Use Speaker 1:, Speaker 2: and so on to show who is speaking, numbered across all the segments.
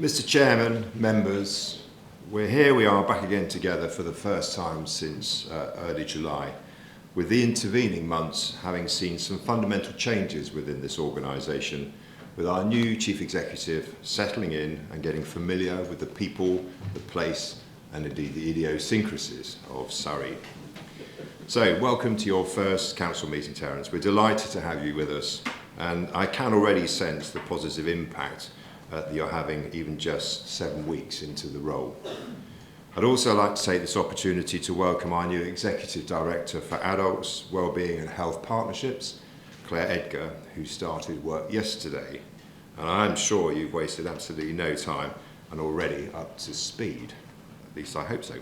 Speaker 1: Mr. Chairman, members, we are back again together for the first time since early July, with the intervening months having seen some fundamental changes within this organisation, with our new Chief Executive settling in and getting familiar with the people, the place and indeed the idiosyncrasies of Surrey. So, welcome to your first council meeting, Terence. We're delighted to have you with us, and I can already sense the positive impact that you're having even just 7 weeks into the role. I'd also like to take this opportunity to welcome our new Executive Director for Adults, Wellbeing and Health Partnerships, Claire Edgar, who started work yesterday. And I'm sure you've wasted absolutely no time and already up to speed. At least I hope so.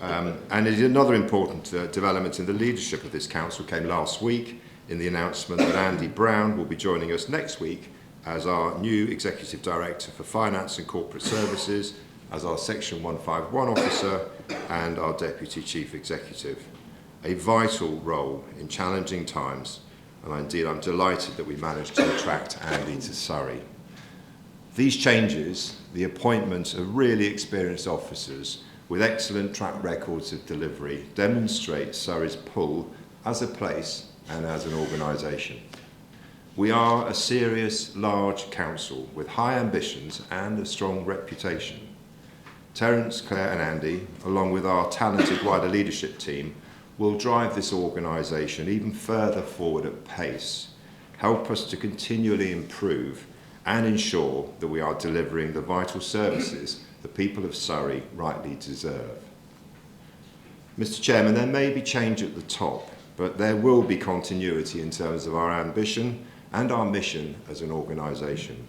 Speaker 1: And another important development in the leadership of this council came last week in the announcement that Andy Brown will be joining us next week as our new Executive Director for Finance and Corporate Services, as our Section 151 officer and our Deputy Chief Executive. A vital role in challenging times, and indeed I'm delighted that we managed to attract Andy to Surrey. These changes, the appointment of really experienced officers with excellent track records of delivery, demonstrate Surrey's pull as a place and as an organisation. We are a serious, large council with high ambitions and a strong reputation. Terence, Claire and Andy, along with our talented wider leadership team, will drive this organisation even further forward at pace, help us to continually improve and ensure that we are delivering the vital services the people of Surrey rightly deserve. Mr. Chairman, there may be change at the top, but there will be continuity in terms of our ambition and our mission as an organisation.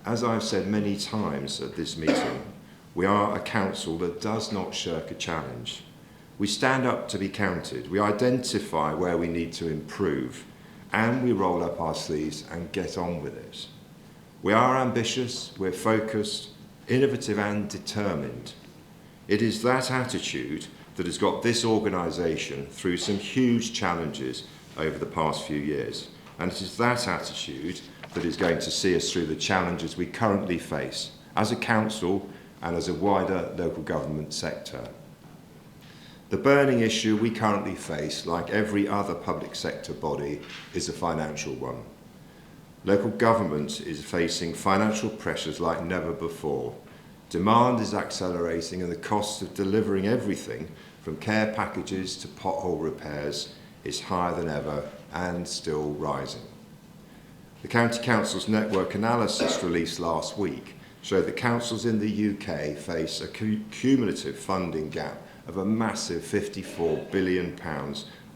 Speaker 1: As I've said many times at this meeting, we are a council that does not shirk a challenge. We stand up to be counted, we identify where we need to improve, and we roll up our sleeves and get on with it. We are ambitious, we're focused, innovative and determined. It is that attitude that has got this organisation through some huge challenges over the past few years. And it is that attitude that is going to see us through the challenges we currently face as a council and as a wider local government sector. The burning issue we currently face, like every other public sector body, is a financial one. Local government is facing financial pressures like never before. Demand is accelerating and the cost of delivering everything from care packages to pothole repairs is higher than ever and still rising. The County Council's network analysis released last week showed that councils in the UK face a cumulative funding gap of a massive £54 billion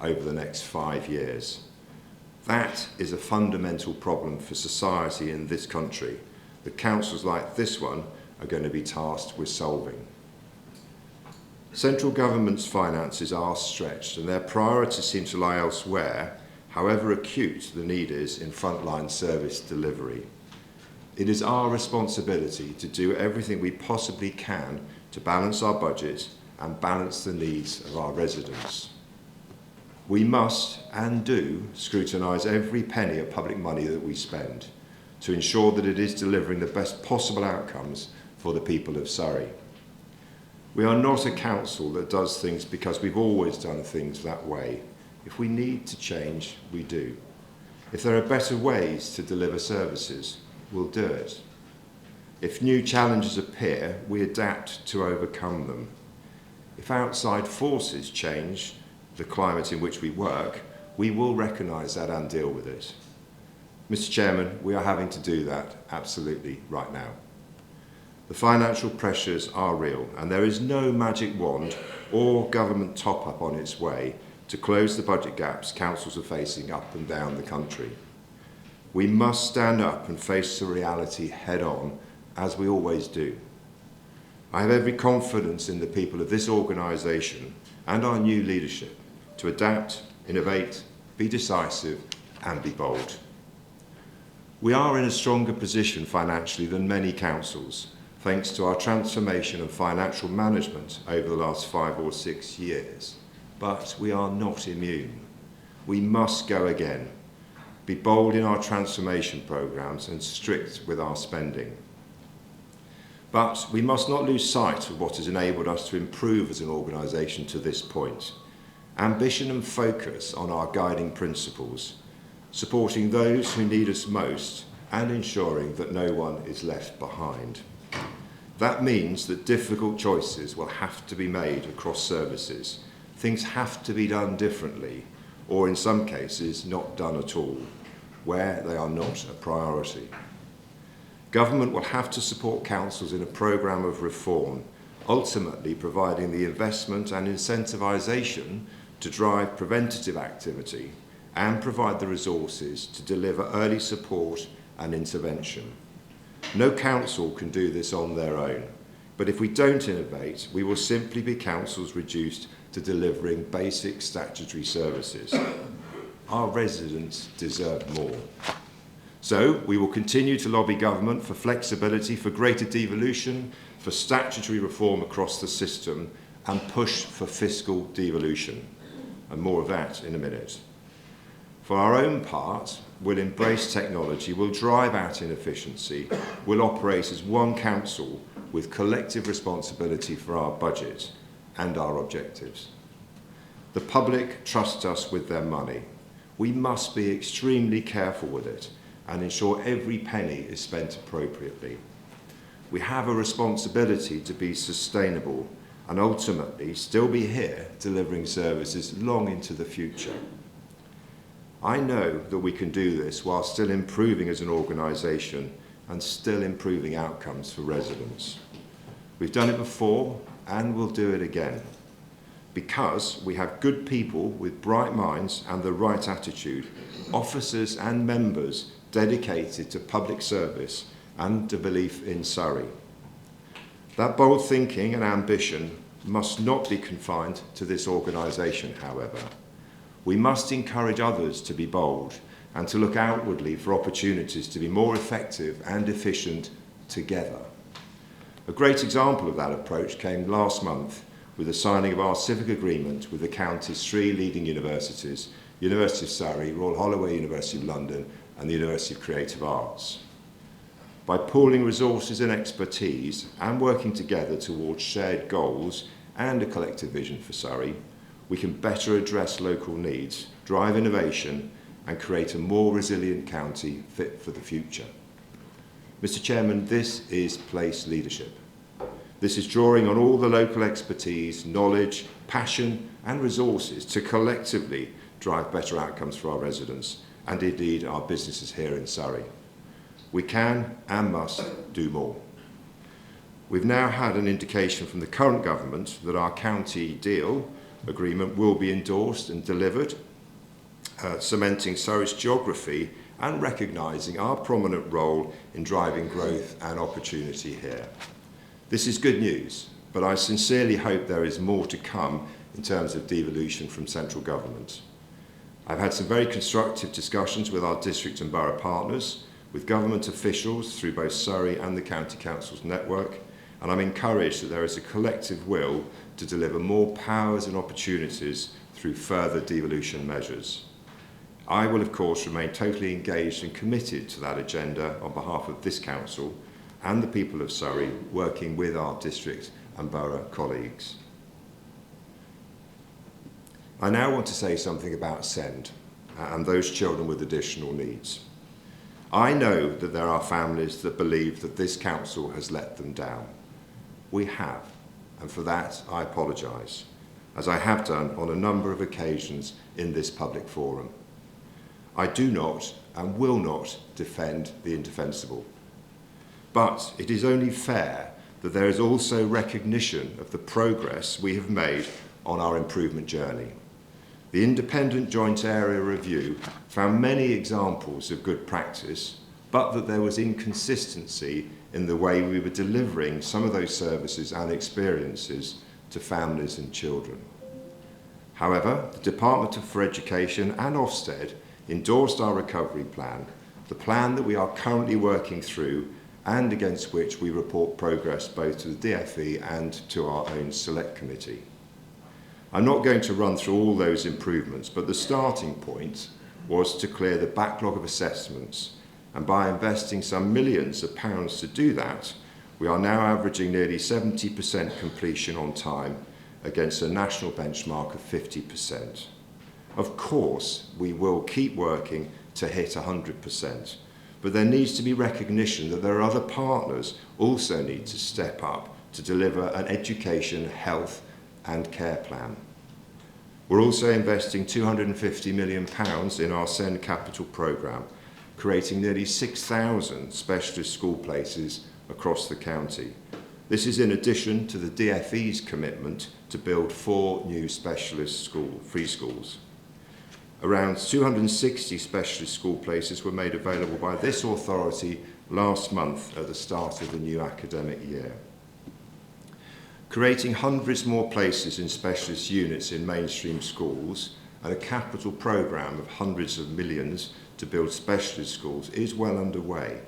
Speaker 1: over the next 5 years. That is a fundamental problem for society in this country that councils like this one are going to be tasked with solving. Central government's finances are stretched and their priorities seem to lie elsewhere, however acute the need is in frontline service delivery. It is our responsibility to do everything we possibly can to balance our budget and balance the needs of our residents. We must and do scrutinise every penny of public money that we spend to ensure that it is delivering the best possible outcomes for the people of Surrey. We are not a council that does things because we've always done things that way. If we need to change, we do. If there are better ways to deliver services, we'll do it. If new challenges appear, we adapt to overcome them. If outside forces change the climate in which we work, we will recognise that and deal with it. Mr. Chairman, we are having to do that absolutely right now. The financial pressures are real, and there is no magic wand or government top-up on its way to close the budget gaps councils are facing up and down the country. We must stand up and face the reality head-on, as we always do. I have every confidence in the people of this organisation and our new leadership to adapt, innovate, be decisive and be bold. We are in a stronger position financially than many councils, thanks to our transformation of financial management over the last 5 or 6 years. But we are not immune. We must go again, be bold in our transformation programmes and strict with our spending. But we must not lose sight of what has enabled us to improve as an organisation to this point. Ambition and focus on our guiding principles, supporting those who need us most and ensuring that no one is left behind. That means that difficult choices will have to be made across services. Things have to be done differently, or in some cases not done at all, where they are not a priority. Government will have to support councils in a programme of reform, ultimately providing the investment and incentivisation to drive preventative activity and provide the resources to deliver early support and intervention. No council can do this on their own, but if we don't innovate, we will simply be councils reduced to delivering basic statutory services. Our residents deserve more. So we will continue to lobby government for flexibility, for greater devolution, for statutory reform across the system, and push for fiscal devolution. And more of that in a minute. For our own part, we'll embrace technology, we'll drive out inefficiency, we'll operate as one council with collective responsibility for our budget and our objectives. The public trust us with their money. We must be extremely careful with it and ensure every penny is spent appropriately. We have a responsibility to be sustainable and ultimately still be here delivering services long into the future. I know that we can do this while still improving as an organisation and still improving outcomes for residents. We've done it before and we'll do it again because we have good people with bright minds and the right attitude, officers and members dedicated to public service and to belief in Surrey. That bold thinking and ambition must not be confined to this organisation, however. We must encourage others to be bold and to look outwardly for opportunities to be more effective and efficient together. A great example of that approach came last month with the signing of our Civic agreement with the county's three leading universities, University of Surrey, Royal Holloway University of London and the University of Creative Arts. By pooling resources and expertise and working together towards shared goals and a collective vision for Surrey, we can better address local needs, drive innovation and create a more resilient county fit for the future. Mr. Chairman, this is place leadership. This is drawing on all the local expertise, knowledge, passion and resources to collectively drive better outcomes for our residents and indeed our businesses here in Surrey. We can and must do more. We've now had an indication from the current government that our county deal agreement will be endorsed and delivered, cementing Surrey's geography and recognising our prominent role in driving growth and opportunity here. This is good news, but I sincerely hope there is more to come in terms of devolution from central government. I've had some very constructive discussions with our district and borough partners, with government officials through both Surrey and the County Council's network, and I'm encouraged that there is a collective will to deliver more powers and opportunities through further devolution measures. I will, of course, remain totally engaged and committed to that agenda on behalf of this council and the people of Surrey, working with our district and borough colleagues. I now want to say something about SEND and those children with additional needs. I know that there are families that believe that this council has let them down. We have, and for that I apologise, as I have done on a number of occasions in this public forum. I do not and will not defend the indefensible. But it is only fair that there is also recognition of the progress we have made on our improvement journey. The Independent Joint Area Review found many examples of good practice, but that there was inconsistency in the way we were delivering some of those services and experiences to families and children. However, the Department for Education and Ofsted endorsed our recovery plan, the plan that we are currently working through and against which we report progress both to the DFE and to our own select committee. I'm not going to run through all those improvements, but the starting point was to clear the backlog of assessments, and by investing some millions of pounds to do that, We are now averaging nearly 70% completion on time against a national benchmark of 50%. Of course, we will keep working to hit 100%, but there needs to be recognition that there are other partners also need to step up to deliver an education, health and care plan. We're also investing £250 million in our SEND Capital programme, creating nearly 6,000 specialist school places across the county. This is in addition to the DFE's commitment to build 4 new specialist free schools. Around 260 specialist school places were made available by this authority last month at the start of the new academic year. Creating hundreds more places in specialist units in mainstream schools and a capital programme of hundreds of millions to build specialist schools is well underway.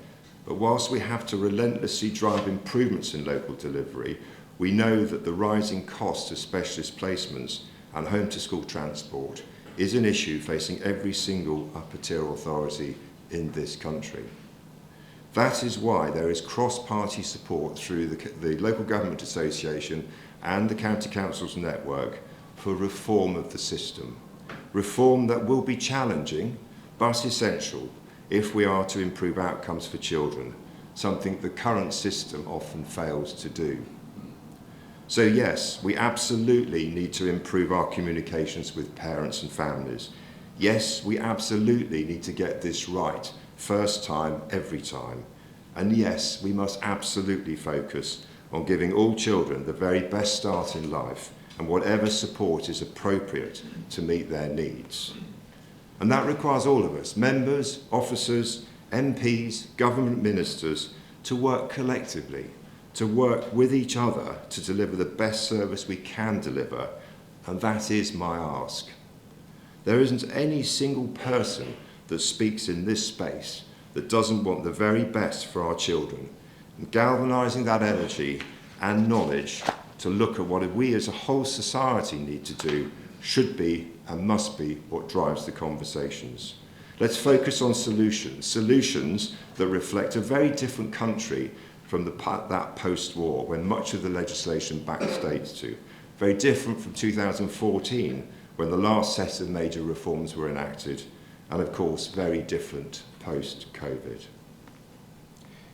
Speaker 1: But whilst we have to relentlessly drive improvements in local delivery, we know that the rising cost of specialist placements and home-to-school transport is an issue facing every single upper-tier authority in this country. That is why there is cross-party support through the Local Government Association and the County Council's network for reform of the system. Reform that will be challenging, but essential if we are to improve outcomes for children, something the current system often fails to do. So yes, we absolutely need to improve our communications with parents and families. Yes, we absolutely need to get this right, first time, every time. And yes, we must absolutely focus on giving all children the very best start in life and whatever support is appropriate to meet their needs. And that requires all of us, members, officers, MPs, government ministers, to work collectively, to work with each other to deliver the best service we can deliver, and that is my ask. There isn't any single person that speaks in this space that doesn't want the very best for our children, and galvanising that energy and knowledge to look at what we as a whole society need to do should be and must be what drives the conversations. Let's focus on solutions that reflect a very different country from that post-war, when much of the legislation backdates to. Very different from 2014, when the last set of major reforms were enacted, and of course very different post-COVID.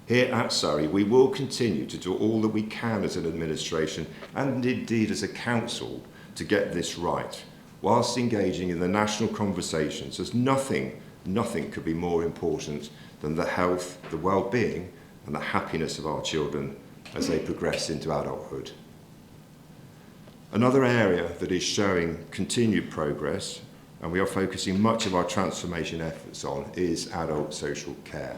Speaker 1: Here at Surrey, we will continue to do all that we can as an administration, and indeed as a council, to get this right, whilst engaging in the national conversations, as nothing could be more important than the health, the well-being and the happiness of our children as they progress into adulthood. Another area that is showing continued progress, and we are focusing much of our transformation efforts on, is adult social care.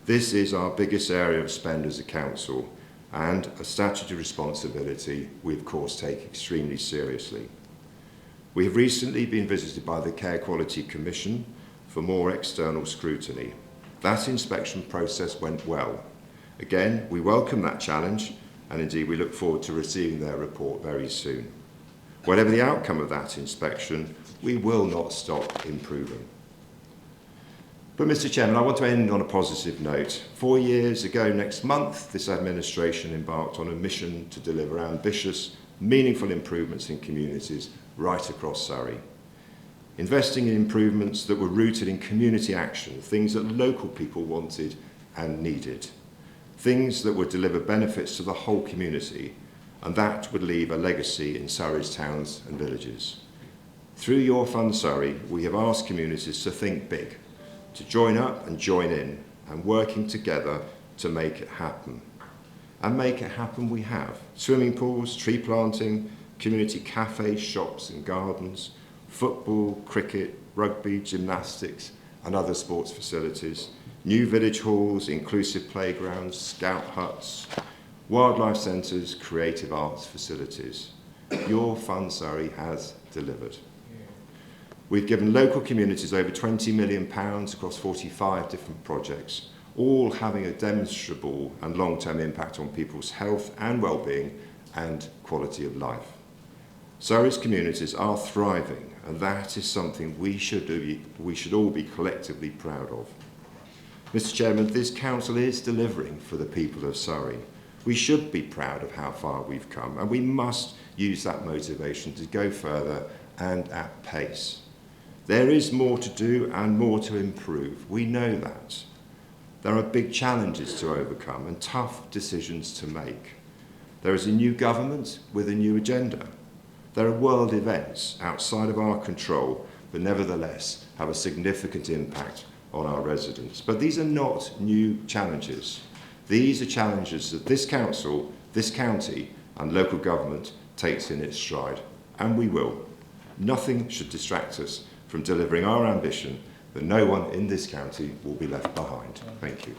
Speaker 1: This is our biggest area of spend as a council, and a statutory responsibility we of course take extremely seriously. We have recently been visited by the Care Quality Commission for more external scrutiny. That inspection process went well. Again, we welcome that challenge, and indeed we look forward to receiving their report very soon. Whatever the outcome of that inspection, we will not stop improving. But Mr. Chairman, I want to end on a positive note. 4 years ago next month, this administration embarked on a mission to deliver ambitious, meaningful improvements in communities right across Surrey. Investing in improvements that were rooted in community action, things that local people wanted and needed, things that would deliver benefits to the whole community, and that would leave a legacy in Surrey's towns and villages. Through your fund, Surrey, we have asked communities to think big, to join up and join in, and working together to make it happen. And make it happen we have. Swimming pools, tree planting, community cafes, shops and gardens, football, cricket, rugby, gymnastics and other sports facilities, new village halls, inclusive playgrounds, scout huts, wildlife centres, creative arts facilities. Your fund, Surrey, has delivered. We've given local communities over £20 million across 45 different projects, all having a demonstrable and long-term impact on people's health and well-being and quality of life. Surrey's communities are thriving, and that is something we should all be collectively proud of. Mr Chairman, this council is delivering for the people of Surrey. We should be proud of how far we've come, and we must use that motivation to go further and at pace. There is more to do and more to improve. We know that. There are big challenges to overcome and tough decisions to make. There is a new government with a new agenda. There are world events outside of our control, but nevertheless have a significant impact on our residents. But these are not new challenges. These are challenges that this council, this county and local government takes in its stride, and we will. Nothing should distract us from delivering our ambition that no one in this county will be left behind. Thank you.